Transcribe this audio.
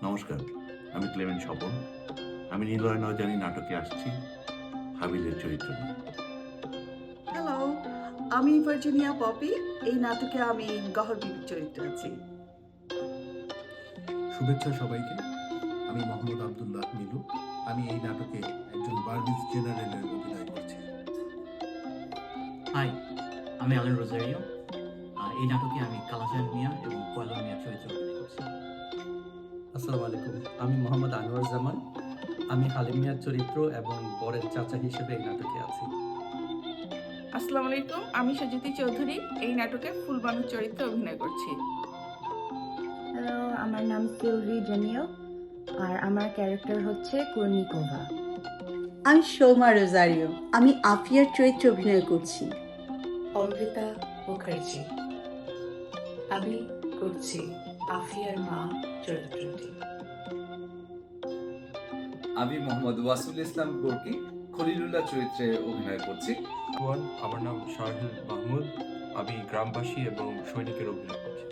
নমস্কার, আমি ক্লেমেন্ট স্বপন। আমি নীলয় নয়জানি নাটকে আসছি হাবিলের চরিত্র নিয়ে। হ্যালো, আমি ভার্জিনিয়া পপি। এই নাটকে আমি গহর বিবির চরিত্রে আছি। শুভেচ্ছা সবাইকে। আমি মোহাম্মদ আব্দুল্লাহ মিলু। আমি এই নাটকে একজন বার্মিজ জেনারেলের অভিনয় করছি। হাই, আমি আলেন রোজারিও। এই নাটকে আমি কালাচান মিয়া এবং পয়লা মিয়া চরিত্রে অভিনয় করছি। আসসালামু আলাইকুম, আমি মোহাম্মদ আনোয়ার জামান। আমি হালিম মিয়ার চরিত্র এবং বরের চাচা হিসেবে এই নাটকে আছি। আসসালামু আলাইকুম, আমি সজিতি চৌধুরী। এই নাটকে ফুলবানুর চরিত্রে অভিনয় করছি। হ্যালো, আমার নাম সিলভি জেনিও আর আমার ক্যারেক্টার হচ্ছে কর্নিকোভা। আমি সৌমা রোজারিও। আমি আফিয়ার চরিত্রে অভিনয় করছি। অমৃতা মুখার্জি। আমি করছি আফিয়ার মা চরিত্রটি। আমি মোহাম্মদ ওয়াসুল ইসলাম বর্কি খলিলুল্লাহ চরিত্রে অভিনয় করছি। আমার নাম শাহিদ মাহমুদ। আমি গ্রামবাসী এবং সৈনিকের অভিনয় করছি।